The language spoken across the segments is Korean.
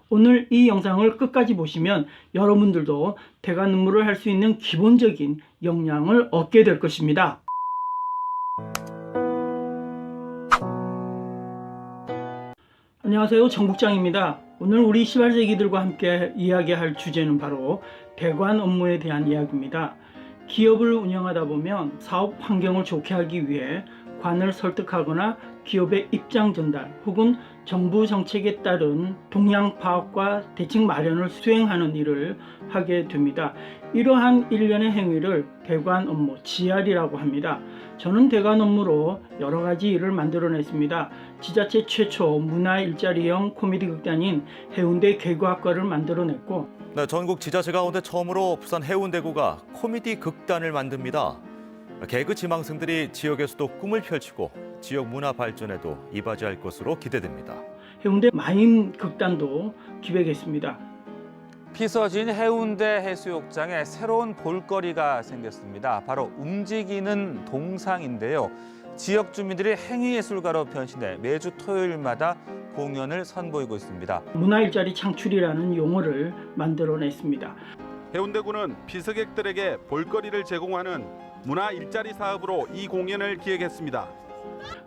오늘 이 영상을 끝까지 보시면 여러분들도 대관 업무를 할 수 있는 기본적인 역량을 얻게 될 것입니다. 안녕하세요, 정국장입니다. 오늘 우리 시발제기들과 함께 이야기할 주제는 바로 대관 업무에 대한 이야기입니다. 기업을 운영하다 보면 사업 환경을 좋게 하기 위해 관을 설득하거나 기업의 입장 전달 혹은 정부 정책에 따른 동향 파악과 대책 마련을 수행하는 일을 하게 됩니다. 이러한 일련의 행위를 대관 업무, GR이라고 합니다. 저는 대관 업무로 여러 가지 일을 만들어냈습니다. 지자체 최초 문화 일자리형 코미디 극단인 해운대 개그학과를 만들어냈고, 네, 전국 지자체 가운데 처음으로 부산 해운대구가 코미디 극단을 만듭니다. 개그 지망생들이 지역에서도 꿈을 펼치고 지역 문화 발전에도 이바지할 것으로 기대됩니다. 해운대 마임 극단도 기획했습니다. 피서진 해운대 해수욕장에 새로운 볼거리가 생겼습니다. 바로 움직이는 동상인데요. 지역 주민들이 행위예술가로 변신해 매주 토요일마다 공연을 선보이고 있습니다. 문화일자리 창출이라는 용어를 만들어냈습니다. 해운대구는 피서객들에게 볼거리를 제공하는 문화 일자리 사업으로 이 공연을 기획했습니다.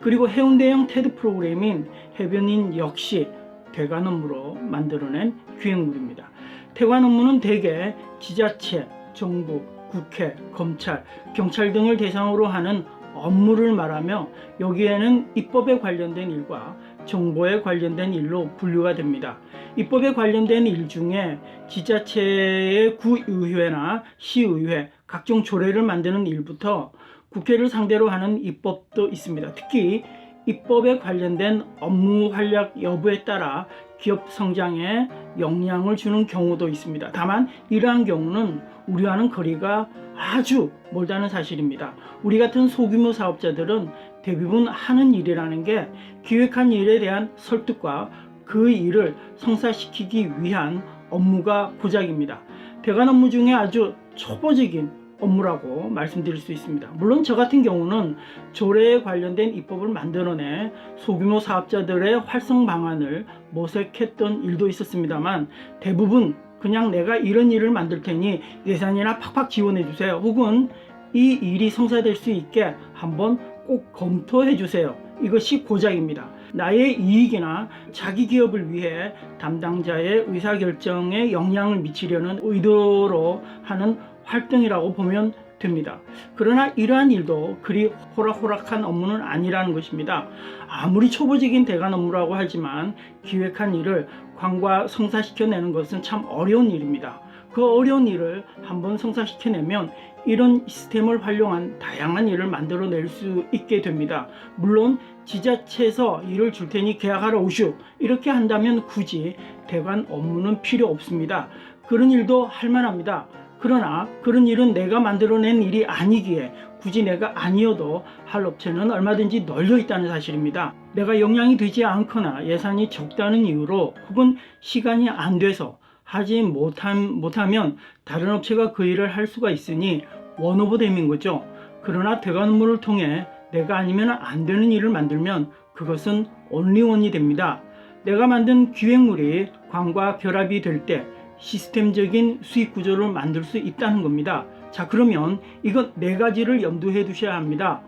그리고 해운대형 테드 프로그램인 해변인 역시 대관 업무로 만들어낸 기획물입니다. 대관 업무는 대개 지자체, 정부, 국회, 검찰, 경찰 등을 대상으로 하는 업무를 말하며 여기에는 입법에 관련된 일과 정보에 관련된 일로 분류가 됩니다. 입법에 관련된 일 중에 지자체의 구의회나 시의회, 각종 조례를 만드는 일부터 국회를 상대로 하는 입법도 있습니다. 특히 입법에 관련된 업무 활약 여부에 따라 기업 성장에 영향을 주는 경우도 있습니다. 다만 이러한 경우는 우리와는 거리가 아주 멀다는 사실입니다. 우리 같은 소규모 사업자들은 대부분 하는 일이라는 게 기획한 일에 대한 설득과 그 일을 성사시키기 위한 업무가 고작입니다. 대관 업무 중에 아주 초보적인 업무라고 말씀드릴 수 있습니다. 물론 저 같은 경우는 조례에 관련된 입법을 만들어내 소규모 사업자들의 활성 방안을 모색했던 일도 있었습니다만 대부분 그냥 내가 이런 일을 만들 테니 예산이나 팍팍 지원해 주세요. 혹은 이 일이 성사될 수 있게 한번 꼭 검토해 주세요. 이것이 고작입니다. 나의 이익이나 자기 기업을 위해 담당자의 의사결정에 영향을 미치려는 의도로 하는 활동이라고 보면 됩니다. 그러나 이러한 일도 그리 호락호락한 업무는 아니라는 것입니다. 아무리 초보적인 대관 업무라고 하지만 기획한 일을 관과 성사시켜내는 것은 참 어려운 일입니다. 그 어려운 일을 한번 성사시켜내면 이런 시스템을 활용한 다양한 일을 만들어낼 수 있게 됩니다. 물론 지자체에서 일을 줄 테니 계약하러 오시오 이렇게 한다면 굳이 대관 업무는 필요 없습니다. 그런 일도 할 만합니다. 그러나 그런 일은 내가 만들어낸 일이 아니기에 굳이 내가 아니어도 할 업체는 얼마든지 널려 있다는 사실입니다. 내가 역량이 되지 않거나 예산이 적다는 이유로 혹은 시간이 안 돼서 하지 못하면 다른 업체가 그 일을 할 수가 있으니 원오버댐인 거죠. 그러나 대관 업무를 통해 내가 아니면 안 되는 일을 만들면 그것은 온리원이 됩니다. 내가 만든 기획물이 관과 결합이 될 때 시스템적인 수익 구조를 만들 수 있다는 겁니다. 자, 그러면 이건 네 가지를 염두해 두셔야 합니다.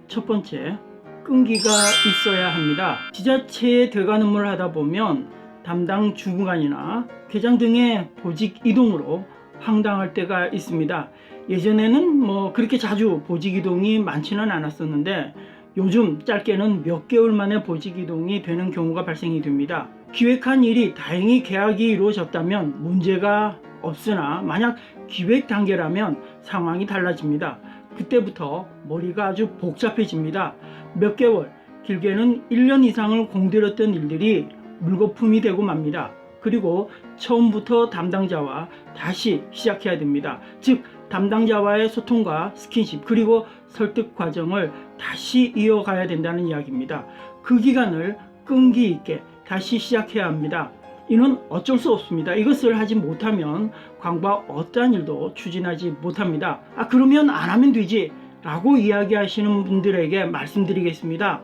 첫 번째, 끈기가 있어야 합니다. 지자체의 대관 업무를 하다 보면 담당 주무관이나 계장 등의 보직 이동으로 황당할 때가 있습니다. 예전에는 그렇게 자주 보직 이동이 많지는 않았었는데 요즘 짧게는 몇 개월 만에 보직 이동이 되는 경우가 발생이 됩니다. 기획한 일이 다행히 계약이 이루어졌다면 문제가 없으나 만약 기획 단계라면 상황이 달라집니다. 그때부터 머리가 아주 복잡해집니다. 몇 개월, 길게는 1년 이상을 공들였던 일들이 물거품이 되고 맙니다. 그리고 처음부터 담당자와 다시 시작해야 됩니다. 즉 담당자와의 소통과 스킨십 그리고 설득 과정을 다시 이어가야 된다는 이야기입니다. 그 기간을 끈기 있게 다시 시작해야 합니다. 이는 어쩔 수 없습니다. 이것을 하지 못하면 관과 어떠한 일도 추진하지 못합니다. 그러면 안 하면 되지 라고 이야기하시는 분들에게 말씀드리겠습니다.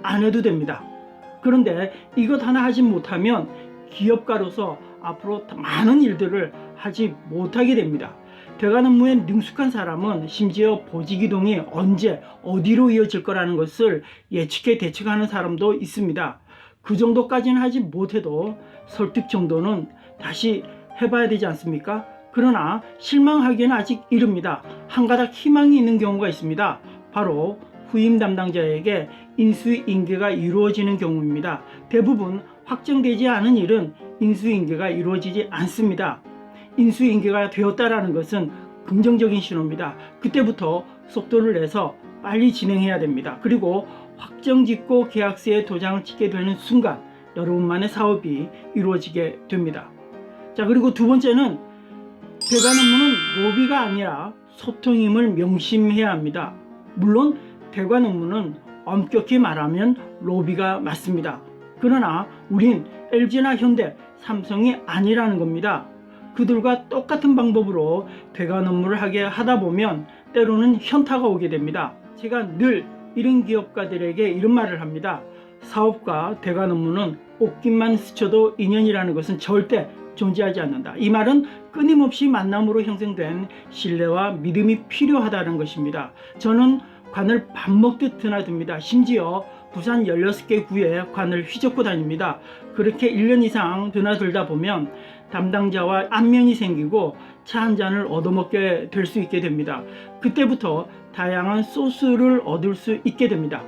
안 해도 됩니다. 그런데 이것 하나 하지 못하면 기업가로서 앞으로 많은 일들을 하지 못하게 됩니다. 대관 업무에 능숙한 사람은 심지어 보직 이동이 언제 어디로 이어질 거라는 것을 예측해 대책하는 사람도 있습니다. 그 정도까지는 하지 못해도 설득 정도는 다시 해봐야 되지 않습니까? 그러나 실망하기에는 아직 이릅니다. 한 가닥 희망이 있는 경우가 있습니다. 바로 후임 담당자에게 인수인계가 이루어지는 경우입니다. 대부분 확정되지 않은 일은 인수인계가 이루어지지 않습니다. 인수인계가 되었다라는 것은 긍정적인 신호입니다. 그때부터 속도를 내서 빨리 진행해야 됩니다. 그리고 확정짓고 계약서에 도장을 찍게 되는 순간 여러분만의 사업이 이루어지게 됩니다. 자, 그리고 두 번째는 대관 업무는 로비가 아니라 소통임을 명심해야 합니다. 물론 대관 업무는 엄격히 말하면 로비가 맞습니다. 그러나 우린 LG나 현대, 삼성이 아니라는 겁니다. 그들과 똑같은 방법으로 대관 업무를 하게 하다 보면 때로는 현타가 오게 됩니다. 제가 늘 이런 기업가들에게 이런 말을 합니다. 사업과 대관 업무는 옷깃만 스쳐도 인연이라는 것은 절대 존재하지 않는다. 이 말은 끊임없이 만남으로 형성된 신뢰와 믿음이 필요하다는 것입니다. 저는 관을 밥 먹듯 드나듭니다. 심지어 부산 16개 구에 관을 휘젓고 다닙니다. 그렇게 1년 이상 드나들다 보면 담당자와 안면이 생기고 차 한 잔을 얻어먹게 될 수 있게 됩니다. 그때부터 다양한 소스를 얻을 수 있게 됩니다.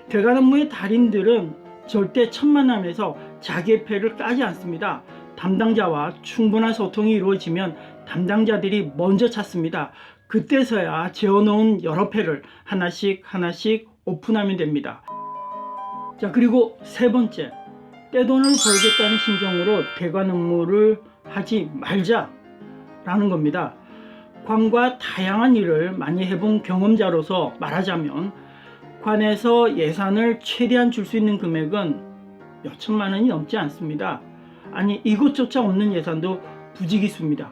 대관 업무의 달인들은 절대 첫 만남에서 자기의 패를 까지 않습니다. 담당자와 충분한 소통이 이루어지면 담당자들이 먼저 찾습니다. 그때서야 재워놓은 여러 패를 하나씩 오픈하면 됩니다. 자, 그리고 세 번째, 떼돈을 벌겠다는 심정으로 대관 업무를 하지 말자라는 겁니다. 관과 다양한 일을 많이 해본 경험자로서 말하자면 관에서 예산을 최대한 줄 수 있는 금액은 몇천만 원이 넘지 않습니다. 아니, 이것조차 없는 예산도 부지기수입니다.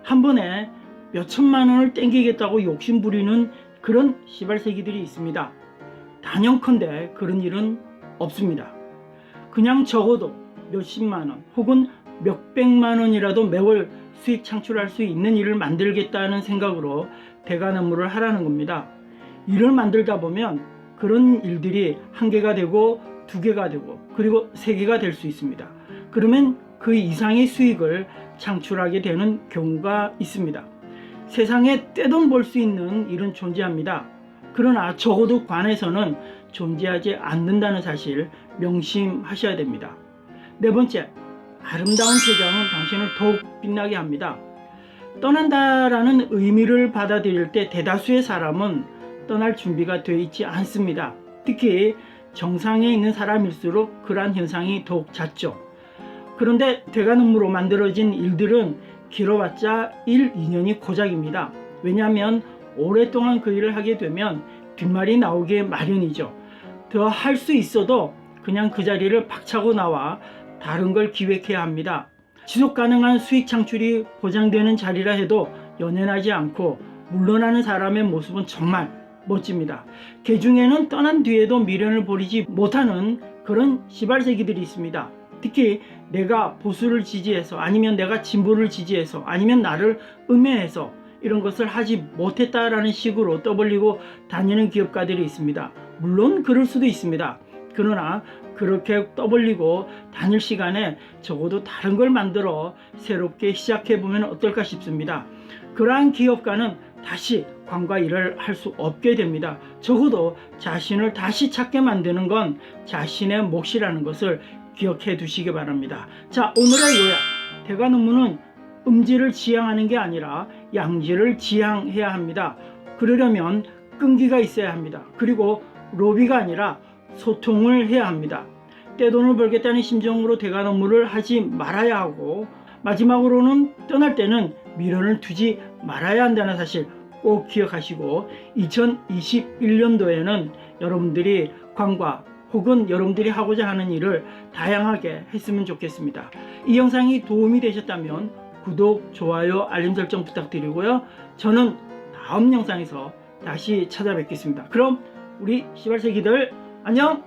한 번에 몇천만 원을 땡기겠다고 욕심 부리는 그런 시발새끼들이 있습니다. 단연컨대 그런 일은 없습니다. 그냥 적어도 몇십만 원 혹은 몇백만 원이라도 매월 수익 창출할 수 있는 일을 만들겠다는 생각으로 대관 업무를 하라는 겁니다. 일을 만들다 보면 그런 일들이 한 개가 되고 두 개가 되고 그리고 세 개가 될 수 있습니다. 그러면 그 이상의 수익을 창출하게 되는 경우가 있습니다. 세상에 떼돈 벌 수 있는 일은 존재합니다. 그러나 적어도 관에서는 존재하지 않는다는 사실 명심하셔야 됩니다. 네 번째, 아름다운 세상은 당신을 더욱 빛나게 합니다. 떠난다라는 의미를 받아들일 때 대다수의 사람은 떠날 준비가 되어 있지 않습니다. 특히 정상에 있는 사람일수록 그러한 현상이 더욱 잦죠. 그런데 대관 업무로 만들어진 일들은 길어봤자 1, 2년이 고작입니다. 왜냐하면 오랫동안 그 일을 하게 되면 뒷말이 나오기 마련이죠. 더 할 수 있어도 그냥 그 자리를 박차고 나와 다른 걸 기획해야 합니다. 지속 가능한 수익 창출이 보장되는 자리라 해도 연연하지 않고 물러나는 사람의 모습은 정말 멋집니다. 개 중에는 떠난 뒤에도 미련을 버리지 못하는 그런 시발새끼들이 있습니다. 특히 내가 보수를 지지해서 아니면 내가 진보를 지지해서 아니면 나를 음해해서 이런 것을 하지 못했다라는 식으로 떠벌리고 다니는 기업가들이 있습니다. 물론 그럴 수도 있습니다. 그러나 그렇게 떠벌리고 다닐 시간에 적어도 다른 걸 만들어 새롭게 시작해보면 어떨까 싶습니다. 그러한 기업가는 다시 관과 일을 할 수 없게 됩니다. 적어도 자신을 다시 찾게 만드는 건 자신의 몫이라는 것을 기억해 두시기 바랍니다. 자, 오늘의 요약. 대관 업무는 음지를 지향하는 게 아니라 양지를 지향해야 합니다. 그러려면 끈기가 있어야 합니다. 그리고 로비가 아니라 소통을 해야 합니다. 떼돈을 벌겠다는 심정으로 대관 업무를 하지 말아야 하고, 마지막으로는 떠날 때는 미련을 두지 말아야 한다는 사실 꼭 기억하시고 2021년도에는 여러분들이 관과 혹은 여러분들이 하고자 하는 일을 다양하게 했으면 좋겠습니다. 이 영상이 도움이 되셨다면 구독, 좋아요, 알림 설정 부탁드리고요. 저는 다음 영상에서 다시 찾아뵙겠습니다. 그럼 우리 시발새끼들 안녕!